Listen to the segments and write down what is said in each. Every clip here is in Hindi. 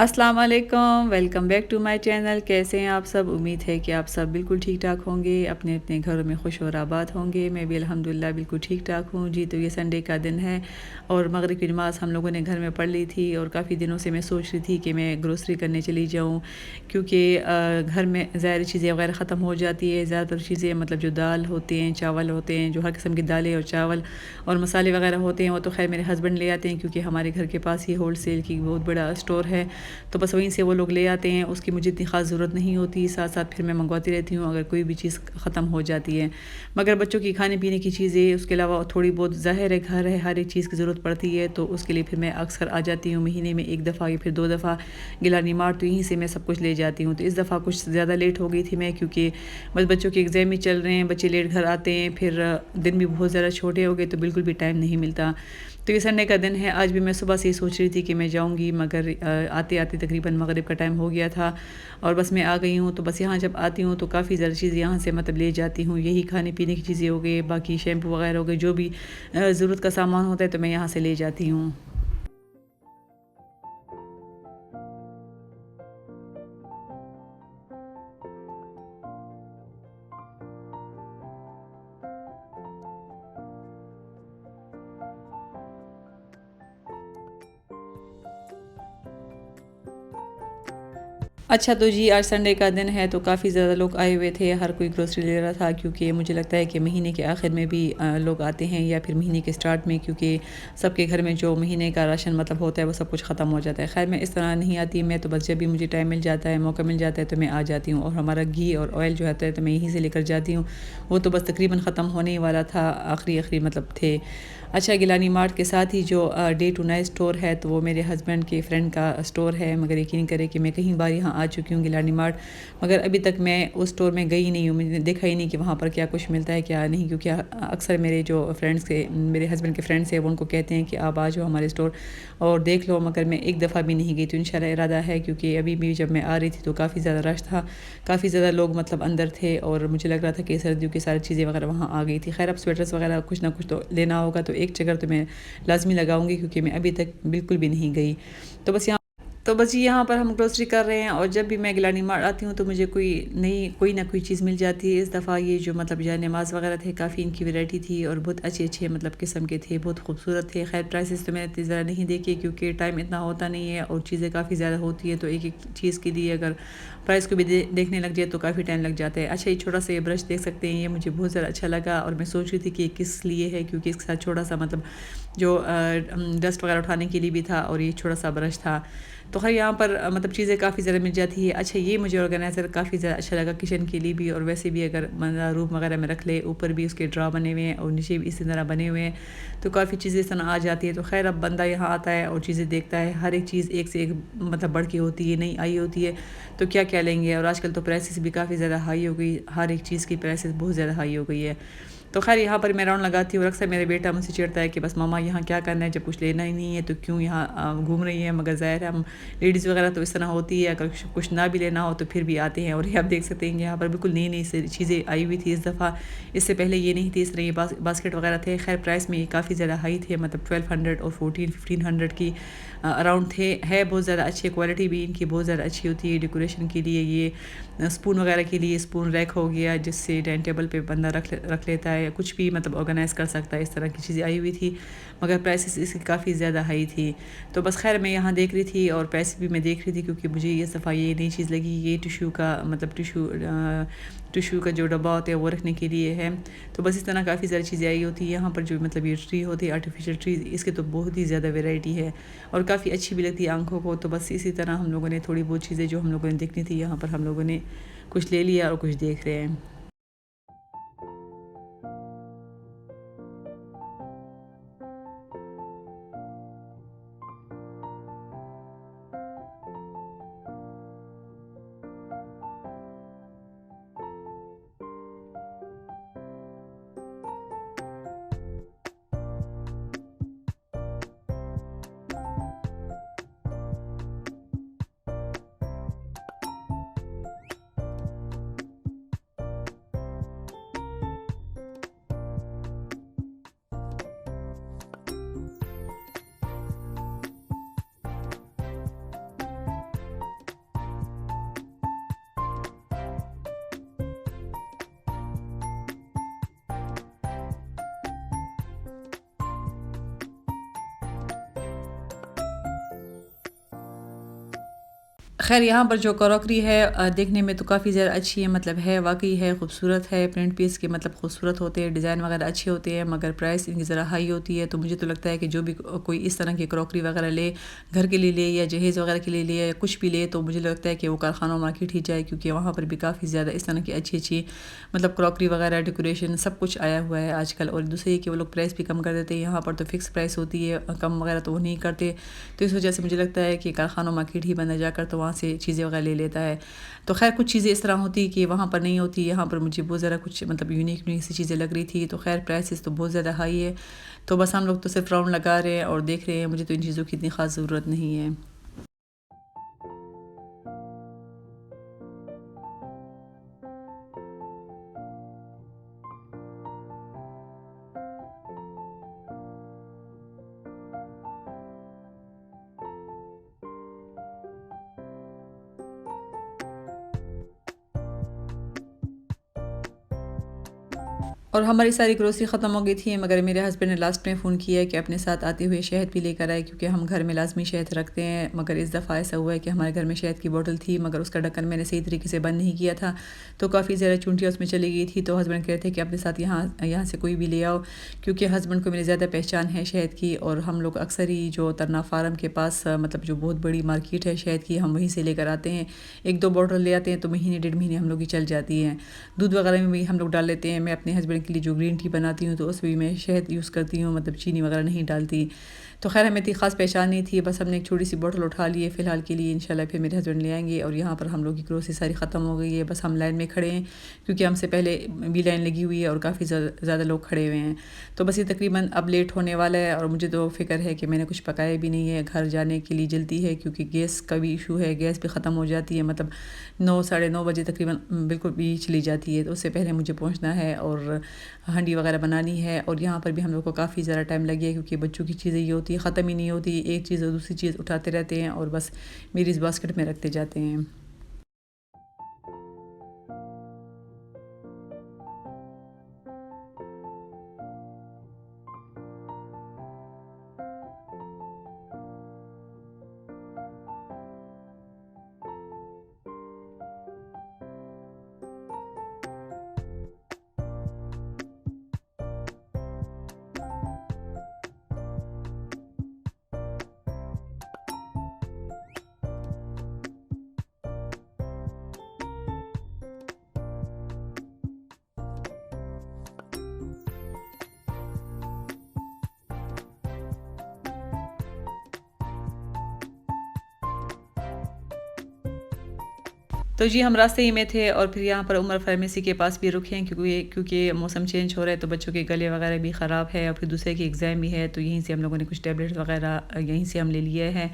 अस्सलाम वालेकुम, welcome back to my channel. कैसे हैं आप सब? उम्मीद है कि आप सब बिल्कुल ठीक ठाक होंगे, अपने अपने घरों में खुश और आबाद होंगे। मैं भी अल्हम्दुलिल्लाह बिल्कुल ठीक ठाक हूँ जी। तो ये संडे का दिन है और मगरिब की नमाज़ हम लोगों ने घर में पढ़ ली थी और काफ़ी दिनों से मैं सोच रही थी कि मैं ग्रोसरी करने चली जाऊँ, क्योंकि घर में ज़ाहिर चीज़ें वगैरह ख़त्म हो जाती है। ज़्यादातर चीज़ें मतलब जो दाल होते हैं, चावल होते हैं, जो हर किस्म की दालें और चावल और मसाले वगैरह होते हैं, वो तो खैर मेरे हस्बैंड ले आते हैं, क्योंकि हमारे घर के पास ही होल सेल की बहुत बड़ा स्टोर है। तो बस वहीं से वो लोग ले आते हैं, उसकी मुझे इतनी ख़ास ज़रूरत नहीं होती। साथ साथ फिर मैं मंगवाती रहती हूँ अगर कोई भी चीज़ ख़त्म हो जाती है। मगर बच्चों की खाने पीने की चीज़ें, उसके अलावा थोड़ी बहुत ज़ाहिर है घर है, हर एक चीज़ की ज़रूरत पड़ती है, तो उसके लिए फिर मैं अक्सर आ जाती हूँ महीने में 1 दफ़ा या फिर 2 दफ़ा गिलानी मार्ट। तो यहीं से मैं सब कुछ ले जाती हूँ। तो इस दफ़ा कुछ ज़्यादा लेट हो गई थी मैं, क्योंकि बस बच्चों के एग्ज़ाम ही चल रहे हैं, बच्चे लेट घर आते हैं, फिर दिन भी बहुत ज़्यादा छोटे हो गए, तो बिल्कुल भी टाइम नहीं मिलता। तो ये संडे का दिन है। आज भी मैं सुबह से ही सोच रही थी कि मैं जाऊँगी, मगर आते-आते तकरीबन मगरिब का टाइम हो गया था और बस मैं आ गई हूँ। तो बस यहाँ जब आती हूँ तो काफ़ी ज़्यादा चीज़ें यहाँ से मतलब ले जाती हूँ। यही खाने-पीने की चीज़ें हो गई, बाकी शैम्पू वगैरह हो गए, जो भी ज़रूरत का सामान होता है तो मैं यहाँ से ले जाती हूँ। अच्छा, तो जी आज संडे का दिन है, तो काफ़ी ज़्यादा लोग आए हुए थे, हर कोई ग्रोसरी ले रहा था, क्योंकि मुझे लगता है कि महीने के आखिर में भी लोग आते हैं या फिर महीने के स्टार्ट में, क्योंकि सबके घर में जो महीने का राशन मतलब होता है वो सब कुछ ख़त्म हो जाता है। ख़ैर मैं इस तरह नहीं आती, मैं तो बस जब भी मुझे टाइम मिल जाता है, मौका मिल जाता है तो मैं आ जाती हूँ। और हमारा घी और ऑयल जो होता है तो मैं यहीं से लेकर जाती हूँ, वो तो बस तकरीबन ख़त्म होने ही वाला था, आखिरी मतलब थे। अच्छा, गिलानी मार्ट के साथ ही जो डे टू नाइट स्टोर है, तो वो मेरे हस्बैंड के फ्रेंड का स्टोर है। मगर यकीन करें कि मैं कई बार यहाँ आ चुकी हूँ गिलानी मार्ट, मगर अभी तक मैं उस स्टोर में गई नहीं हूँ। मैंने देखा ही नहीं कि वहाँ पर क्या कुछ मिलता है क्या नहीं, क्योंकि अक्सर मेरे जो फ्रेंड्स के मेरे हस्बैंड के फ्रेंड्स हैं वो उनको कहते हैं कि आप आ जाओ हमारे स्टोर और देख लो, मगर मैं एक दफ़ा भी नहीं गई। तो इंशाल्लाह इरादा है, क्योंकि अभी भी जब मैं आ रही थी तो काफ़ी ज़्यादा रश था, काफ़ी ज़्यादा लोग मतलब अंदर थे और मुझे लग रहा था कि सर्दियों की सारी चीज़ें वगैरह वहाँ आ गई थी। खैर अब स्वेटर्स वगैरह कुछ ना कुछ तो लेना होगा, तो एक चक्कर तो मैं लाज़मी लगाऊंगी, क्योंकि मैं अभी तक बिल्कुल भी नहीं गई। तो बस यहाँ पर हम ग्रोसरी कर रहे हैं, और जब भी मैं गिलानी मार्ट आती हूँ तो मुझे कोई ना कोई चीज़ मिल जाती है। इस दफ़ा ये जो मतलब जाए नमाज़ वगैरह थे, काफ़ी इनकी वैरायटी थी और बहुत अच्छे मतलब किस्म के थे, बहुत खूबसूरत थे। खैर प्राइसेस तो मैंने इतनी ज़रा नहीं देखी, क्योंकि टाइम इतना होता नहीं है और चीज़ें काफ़ी ज़्यादा होती है, तो एक एक चीज़ के लिए अगर प्राइस को भी देखने लग जाए तो काफ़ी टाइम लग जाता है। अच्छा, ये छोटा सा ये ब्रश देख सकते हैं, ये मुझे बहुत ज़्यादा अच्छा लगा और मैं सोच रही थी कि ये किस लिए है, क्योंकि इसके साथ छोटा सा मतलब जो डस्ट वगैरह उठाने के लिए भी था और ये छोटा सा ब्रश था। तो खैर यहाँ पर मतलब चीज़ें काफ़ी ज़्यादा मिल जाती है। अच्छा, ये मुझे ऑर्गेनाइज़र काफ़ी ज़्यादा अच्छा लगा, किचन के लिए भी और वैसे भी अगर मतलब रूम वगैरह में रख ले, ऊपर भी उसके ड्रा बने हुए हैं और नीचे भी इसी तरह बने हुए हैं, तो काफ़ी चीज़ें इस तरह आ जाती है। तो खैर अब बंदा यहाँ आता है और चीज़ें देखता है, हर एक चीज़ एक से एक मतलब बढ़ के होती है, नई आई होती है, तो क्या क्या लेंगे। और आजकल तो प्राइसेस भी काफ़ी ज़्यादा हाई हो गई, हर एक चीज़ की प्राइसेस बहुत ज़्यादा हाई हो गई है। तो खैर यहाँ पर मैं राउंड लगाती हूँ और अक्सर मेरा बेटा मुझसे चिढ़ता है कि बस मम्मा यहाँ क्या करना है, जब कुछ लेना ही नहीं है तो क्यों यहाँ घूम रही है। मगर ज़ाहिर है हम लेडीज़ वगैरह तो इस तरह होती है, अगर कुछ ना भी लेना हो तो फिर भी आते हैं। और ये आप देख सकते हैं कि यहाँ पर बिल्कुल नई नई चीज़ें आई हुई थी इस दफ़ा, इससे पहले ये नहीं थी। इस तरह ये बास्केट वगैरह थे, खैर प्राइस में ये काफ़ी ज़्यादा हाई थे, मतलब 1200 और 1400-1500 की अराउंड थे। है बहुत ज़्यादा अच्छी क्वालिटी भी इनकी बहुत ज़्यादा अच्छी होती है। डेकोरेशन के लिए ये स्पून वगैरह के लिए स्पून रैक हो गया, जिससे डाइनिंग टेबल पे बंदा रख लेता है, कुछ भी मतलब ऑर्गेनाइज़ कर सकता है, इस तरह की चीज़ें आई हुई थी। मगर प्राइसेस इसकी काफ़ी ज़्यादा हाई थी। तो बस खैर मैं यहाँ देख रही थी और पैसे भी मैं देख रही थी, क्योंकि मुझे ये दफ़ा ये नई चीज़ लगी, ये टिश्यू का मतलब टिश्यू का जो डब्बा होता है वो रखने के लिए है। तो बस इस तरह काफ़ी सारी चीज़ें आई होती है यहाँ पर। जो मतलब ये ट्री होती है आर्टिफिशियल ट्री, इसके तो बहुत ही ज़्यादा वैरायटी है और काफ़ी अच्छी भी लगती है आँखों को। तो बस इसी तरह हम लोगों ने थोड़ी बहुत चीज़ें जो हम लोगों ने देखनी थी, यहाँ पर हम लोगों ने कुछ ले लिया और कुछ देख रहे हैं। ख़ैर यहाँ पर जो क्रॉकरी है देखने में तो काफ़ी ज़्यादा अच्छी है, मतलब है वाक़ई है खूबसूरत है, प्रिंट पीस के मतलब खूबसूरत होते हैं, डिज़ाइन वगैरह अच्छे होते हैं, मगर प्राइस इनकी ज़रा हाई होती है। तो मुझे तो लगता है कि जो भी कोई इस तरह की क्रॉकरी वगैरह ले, घर के लिए ले या जहेज़ वगैरह के लिए ले या कुछ भी ले, तो मुझे लगता है कि वो कारखाना मार्केट ही जाए, क्योंकि वहाँ पर भी काफ़ी ज़्यादा इस तरह की अच्छी अच्छी मतलब क्रॉकरी वगैरह डेकोरेशन सब कुछ आया हुआ है आजकल। और दूसरी कि वो लोग प्राइस भी कम कर देते हैं, यहाँ पर तो फ़िक्स प्राइस होती है, कम वगैरह तो वो नहीं करते। तो इस वजह से मुझे लगता है कि कारखाना मार्केट ही बंदा जाकर तो वहाँ से चीज़ें वगैरह ले लेता है। तो ख़ैर कुछ चीज़ें इस तरह होती कि वहाँ पर नहीं होती, यहाँ पर मुझे बहुत ज़्यादा कुछ मतलब यूनिक यूनिक सी चीज़ें लग रही थी। तो ख़ैर प्राइसेस तो बहुत ज़्यादा हाई है, तो बस हम लोग तो सिर्फ राउंड लगा रहे हैं और देख रहे हैं। मुझे तो इन चीज़ों की इतनी ख़ास ज़रूरत नहीं है। और हमारी सारी ग्रोसरी ख़त्म हो गई थी, मगर मेरे हस्बैंड ने लास्ट में फ़ोन किया कि अपने साथ आते हुए शहद भी लेकर आए, क्योंकि हम घर में लाज़मी शहद रखते हैं। मगर इस दफ़ा ऐसा हुआ है कि हमारे घर में शहद की बोतल थी, मगर उसका ढक्कन मैंने सही तरीके से बंद नहीं किया था, तो काफ़ी ज़्यादा चूंटियाँ उसमें चली गई थी। तो हस्बैंड कह रहे थे कि अपने साथ यहाँ से कोई भी ले आओ, क्योंकि हस्बैंड को मेरी ज़्यादा पहचान है शहद की, और हम लोग अक्सर ही जो तरना फार्म के पास मतलब जो बहुत बड़ी मार्केट है शहद की, हम वहीं से लेकर आते हैं। 1-2 बॉटल ले आते हैं तो महीने 1.5 महीने हम लोग की चल जाती हैं। दूध वगैरह में भी हम लोग डाल लेते हैं। मैं अपने हस्बैंड के लिए जो ग्रीन टी बनाती हूँ तो उसमें भी मैं शहद यूज़ करती हूँ, मतलब चीनी वगैरह नहीं डालती। तो ख़ैर हमें इतनी ख़ास पहचान नहीं थी, बस हमने एक छोटी-सी बॉटल उठा ली है फ़िलहाल के लिए, इंशाल्लाह फिर मेरे हस्बैंड ले आएँगे। और यहाँ पर हम लोग की ग्रोसरी सारी ख़त्म हो गई है, बस हम लाइन में खड़े हैं, क्योंकि हमसे पहले भी लाइन लगी हुई है और काफ़ी ज़्यादा लोग खड़े हुए हैं। तो बस ये तकरीबन अब लेट होने वाला है, और मुझे तो फ़िक्र है कि मैंने कुछ पकाया भी नहीं है। घर जाने के लिए जल्दी है, क्योंकि गैस का भी इशू है, गैस भी ख़त्म हो जाती है, मतलब 9 साढ़े 9 बजे तकरीबन बिल्कुल भी चली जाती है। तो उससे पहले मुझे पहुँचना है और हांडी वगैरह बनानी है। और यहाँ पर भी हम लोग को काफ़ी ज़्यादा टाइम लग गया, क्योंकि बच्चों की चीज़ें ये होती है ख़त्म ही नहीं होती, एक चीज़ और दूसरी चीज़ उठाते रहते हैं और बस मेरी इस बास्केट में रखते जाते हैं। तो जी हम रास्ते ही में थे, और फिर यहाँ पर उमर फार्मेसी के पास भी रुके हैं, क्योंकि मौसम चेंज हो रहा है तो बच्चों के गले वगैरह भी ख़राब है, और फिर दूसरे की एग्ज़ाम भी है, तो यहीं से हम लोगों ने कुछ टैबलेट्स वगैरह यहीं से हम ले लिए हैं।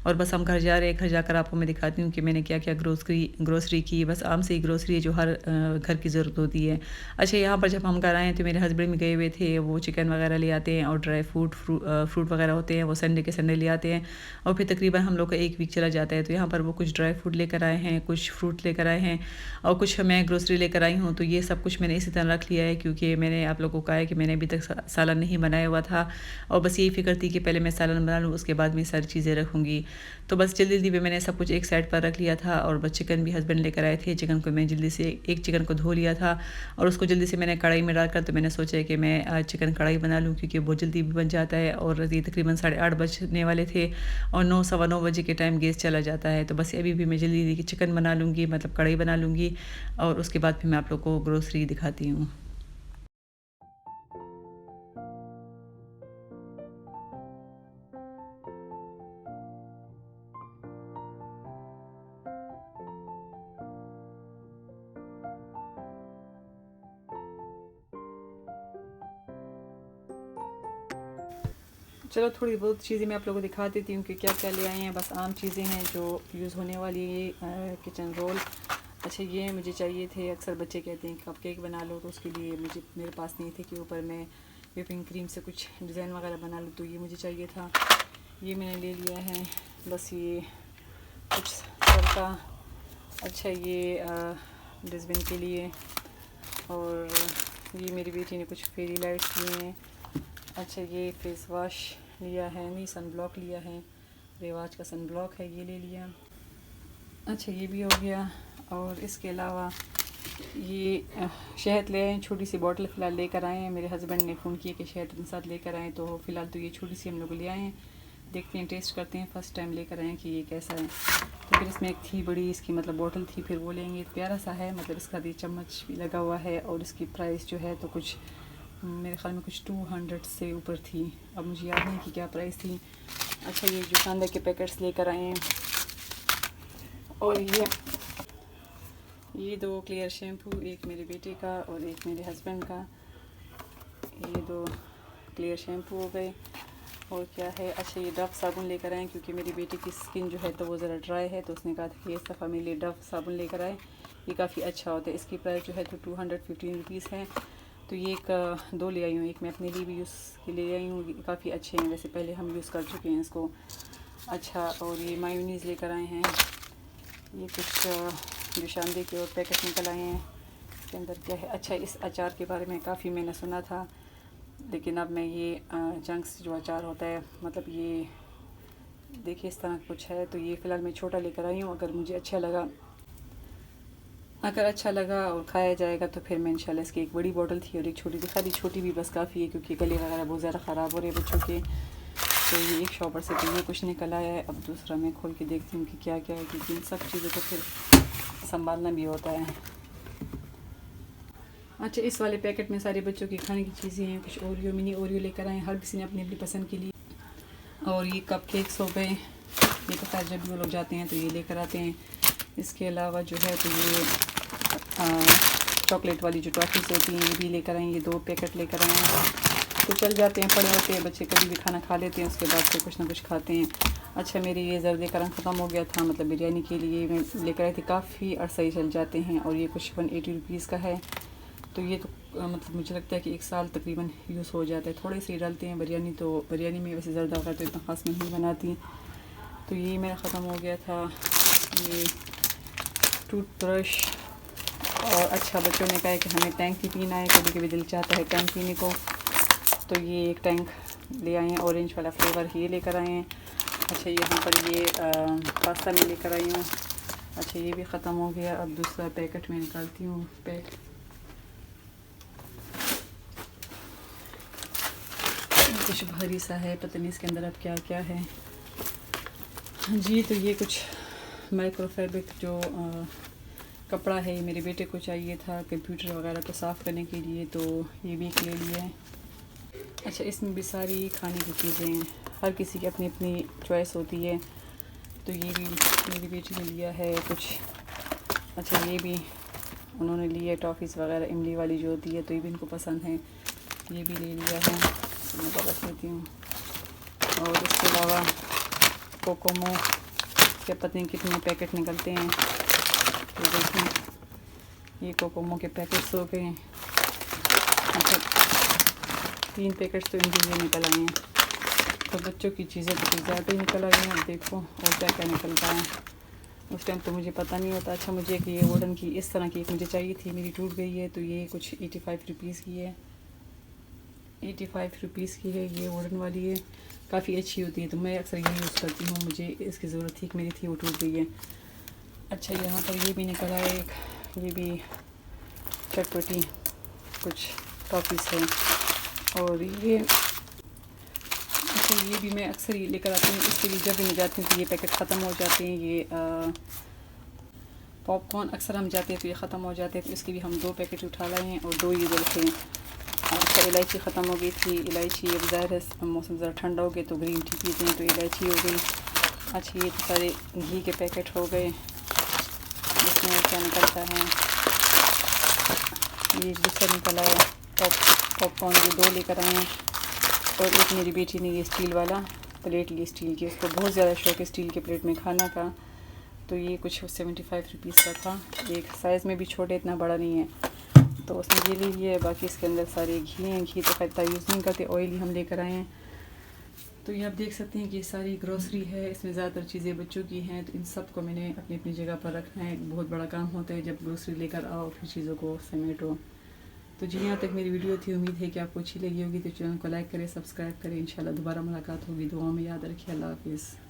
और बस हम घर जा रहे हैं। घर जाकर आपको मैं दिखाती हूँ कि मैंने क्या क्या ग्रोसरी की। बस आम से ही ग्रोसरी है जो हर घर की ज़रूरत होती है। अच्छा, यहाँ पर जब हम घर आए तो मेरे हस्बैंड भी गए हुए थे, वो चिकन वगैरह ले आते हैं, और ड्राई फ्रूट वगैरह होते हैं वो संडे के संडे ले आते हैं, और फिर तकरीबन हम लोग का 1 वीक चला जाता है। तो यहाँ पर वो कुछ ड्राई फ्रूट लेकर आए हैं, कुछ फ्रूट लेकर आए हैं, और कुछ मैं ग्रोसरी लेकर आई हूँ। तो ये सब कुछ मैंने इसी तरह रख लिया है, क्योंकि मैंने आप लोगों को कहा है कि मैंने अभी तक सालन नहीं बनाया हुआ था, और बस यही फ़िक्र थी कि पहले मैं सालन बना लूँ, उसके बाद मैं सारी चीज़ें रखूँगी। तो बस जल्दी जल्दी में मैंने सब कुछ एक साइड पर रख लिया था। और बस चिकन भी हस्बैंड लेकर आए थे। चिकन को मैं जल्दी से एक चिकन को धो लिया था, और उसको जल्दी से मैंने कढ़ाई में डालकर, तो मैंने सोचा कि मैं आज चिकन कढ़ाई बना लूँ, क्योंकि बहुत जल्दी भी बन जाता है। और ये तकरीबन 8:30 बजने वाले थे, और 9 सवा 9 बजे के टाइम गैस चला जाता है। तो बस अभी भी मैं जल्दी जल्दी चिकन बना लूँगी, मतलब कढ़ाई बना लूँगी, और उसके बाद फिर मैं आप लोग को ग्रोसरी दिखाती हूँ। चलो थोड़ी बहुत चीज़ें मैं आप लोगों को दिखा देती हूँ कि क्या क्या ले आए हैं। बस आम चीज़ें हैं जो यूज़ होने वाली है। किचन रोल, अच्छा ये मुझे चाहिए थे। अक्सर बच्चे कहते हैं कि कप केक बना लो, तो उसके लिए मेरे पास नहीं थे कि ऊपर मैं व्हिपिंग क्रीम से कुछ डिज़ाइन वगैरह बना लूँ, तो ये मुझे चाहिए था, ये मैंने ले लिया है। बस ये कुछ सरका, अच्छा ये डस्टबिन के लिए, और ये मेरी बेटी ने कुछ फेरी लाइट्स लिए हैं। अच्छा ये फेस वॉश लिया है, नहीं सन ब्लॉक लिया है, रिवाज का सन ब्लॉक है, ये ले लिया। अच्छा ये भी हो गया। और इसके अलावा ये शहद ले आए, छोटी सी बॉटल फ़िलहाल लेकर आए हैं। मेरे हस्बैंड ने फ़ोन किया कि शहद अपने साथ लेकर आएँ, तो फ़िलहाल तो ये छोटी सी हम लोग ले आए हैं। देखते हैं, टेस्ट करते हैं। फ़र्स्ट टाइम लेकर आए हैं कि ये कैसा है। तो फिर इसमें एक थी बड़ी, इसकी मतलब बॉटल थी, फिर वो लेंगे। प्यारा सा है, मतलब इसका भी चम्मच भी लगा हुआ है। और इसकी प्राइस जो है तो कुछ मेरे ख़्याल में कुछ 200 से ऊपर थी। अब मुझे याद नहीं कि क्या प्राइस थी। अच्छा ये जो शानदार के पैकेट्स लेकर आए हैं। और ये 2 क्लियर शैम्पू, एक मेरे बेटे का और एक मेरे हस्बैंड का। ये 2 क्लियर शैम्पू हो गए। और क्या है, अच्छा ये डव साबुन लेकर आए क्योंकि मेरी बेटी की स्किन जो है तो वो ज़रा ड्राई है, तो उसने कहा था कि इस दफ़ा मेरे लिए डव साबुन लेकर आए। ये काफ़ी अच्छा होता है। इसकी प्राइस जो है तो 215 रुपीज़ है। तो ये एक 2 ले आई हूँ, एक मैं अपने लिए भी यूज़ के लिए आई हूँ। काफ़ी अच्छे हैं, वैसे पहले हम यूज़ कर चुके हैं इसको। अच्छा, और ये मायोनीज़ लेकर आए हैं। ये कुछ जो शानदे के और पैकेट निकल आए हैं। इसके अंदर क्या है, अच्छा इस अचार के बारे में काफ़ी मैंने सुना था, लेकिन अब मैं ये जंक्स जो अचार होता है, मतलब ये देखिए इस तरह कुछ है। तो ये फ़िलहाल मैं छोटा लेकर आई हूँ। अगर मुझे अच्छा लगा और खाया जाएगा तो फिर मैं इंशाल्लाह, इसकी एक बड़ी बोतल थी और एक छोटी दिखा दी। छोटी भी बस काफ़ी है क्योंकि गले वगैरह बहुत ज़्यादा ख़राब हो रहे हैं बच्चों के। तो ये एक शॉपर से तो ये कुछ निकल आया है। अब दूसरा मैं खोल के देखती हूँ कि क्या क्या है, क्योंकि इन सब चीज़ों को फिर संभालना भी होता है। अच्छा इस वाले पैकेट में सारे बच्चों की खाने की चीज़ें हैं। कुछ ओरियो, मिनी ओरियो लेकर आए, हर किसी ने अपनी अपनी पसंद के लिए। और ये कप केक्स हो गए, ये तो खैर जब भी वो लोग जाते हैं तो ये लेकर आते हैं। इसके अलावा जो है तो ये चॉकलेट वाली जो टॉफ़ीज़ होती हैं ये भी लेकर आए। ये 2 पैकेट लेकर आए हैं। तो चल जाते हैं, पड़े होते हैं बच्चे, कभी भी खाना खा लेते हैं, उसके बाद फिर कुछ ना कुछ खाते हैं। अच्छा मेरे ये जर्दे का रंग ख़त्म हो गया था, मतलब बिरयानी के लिए मैं लेकर आई थी। काफ़ी अरसा ही चल जाते हैं और ये कुछ 180 रुपीज़ का है। तो ये तो मतलब मुझे लगता है कि 1 साल तकरीबन यूज़ हो जाता है। थोड़े से डालते हैं बिरयानी, तो बिरयानी में वैसे ज़र्दा वगैरह तो इतना ख़ास मैं नहीं बनाती। तो ये मेरा ख़त्म हो गया था। ये टूथब्रश। और अच्छा बच्चों ने कहा है कि हमें टैंक ही पीना है, कभी कभी दिल चाहता है टैंक पीने को, तो ये एक टैंक ले आए हैं, ऑरेंज वाला फ्लेवर ये लेकर आए हैं। अच्छा यहाँ पर ये पास्ता में लेकर आई हूँ। अच्छा ये भी ख़त्म हो गया। अब दूसरा पैकेट में निकालती हूँ। कुछ भारी सा है, पता नहीं इसके अंदर अब क्या क्या है। जी तो ये कुछ माइक्रोफैब्रिक जो कपड़ा है, ये मेरे बेटे को चाहिए था कंप्यूटर वगैरह को साफ़ करने के लिए, तो ये भी एक ले लिया है। अच्छा इसमें भी सारी खाने की चीज़ें हैं, हर किसी की अपनी अपनी चॉइस होती है। तो ये भी मेरी बेटी ने लिया है कुछ। अच्छा ये भी उन्होंने लिया टॉफ़ीज़ वगैरह, इमली वाली जो होती है, तो ये भी इनको पसंद है, ये भी ले लिया है। तो मैं रख लेती हूँ। और इसके अलावा कोकोमो के पता नहीं कितने पैकेट निकलते हैं, तो देखें ये कोकोमो के पैकेट्स हो गए। अच्छा 3 पैकेट्स तो इनके लिए निकल आए हैं। तो बच्चों की चीज़ें तो कुछ ज़्यादा ही निकल आई हैं। देखो और क्या क्या निकलता है, उस टाइम तो मुझे पता नहीं होता। अच्छा मुझे एक ये वुडन की इस तरह की एक मुझे चाहिए थी, मेरी टूट गई है, तो ये कुछ 85 रुपीज़ की है। 85 रुपीज़ की है ये वुडन वाली है, काफ़ी अच्छी होती है, तो मैं अक्सर ये यूज़ करती हूँ। मुझे इसकी ज़रूरत थी, मेरी थी, वो टूट गई है। अच्छा यहाँ पर ये भी निकला है एक, ये भी चटपटी कुछ टॉफ़ीज़ है। और ये अच्छा ये भी मैं अक्सर ये लेकर आती हूँ, इसके लिए जब भी मैं जाती हूँ तो ये पैकेट ख़त्म हो जाते हैं। ये पॉपकॉर्न अक्सर हम जाते हैं तो ये ख़त्म हो जाते हैं, तो इसके भी हम 2 पैकेट उठा लाए हैं। और 2 ये जो थे। अच्छा इलायची ख़त्म हो गई थी, इलायची अब ज़ाहिर है मौसम ज़रा ठंडा हो गया तो ग्रीन टी पीते हैं, तो इलायची हो गई। अच्छा ये तो सारे घी के पैकेट हो गए, इसमें क्या निकलता है, ये दूसरा निकला है पॉपकॉर्न, ये 2 लेकर आए हैं। और एक मेरी बेटी ने ये स्टील वाला प्लेट ली, स्टील की, उसको बहुत ज़्यादा शौक है स्टील के प्लेट में खाना का, तो ये कुछ 75 रुपीज़ का था। एक साइज़ में भी छोटे, इतना बड़ा नहीं है, तो उसने ये ले लिया है। बाकी इसके अंदर सारे घी हैं, घी तो खैर यूज़ नहीं करते, ऑयल ही हम लेकर आए हैं। तो ये आप देख सकते हैं कि सारी ग्रोसरी है, इसमें ज़्यादातर चीज़ें बच्चों की हैं, तो इन सब को मैंने अपनी अपनी जगह पर रखना है। बहुत बड़ा काम होता है जब ग्रोसरी लेकर आओ फिर चीज़ों को समेटो। तो जी यहाँ तक मेरी वीडियो थी, उम्मीद है कि आपको अच्छी लगी होगी। तो चैनल को लाइक करें, सब्सक्राइब करें। इंशाल्लाह दोबारा मुलाकात होगी। दुआओं में याद रखिए। अल्लाह हाफिज़।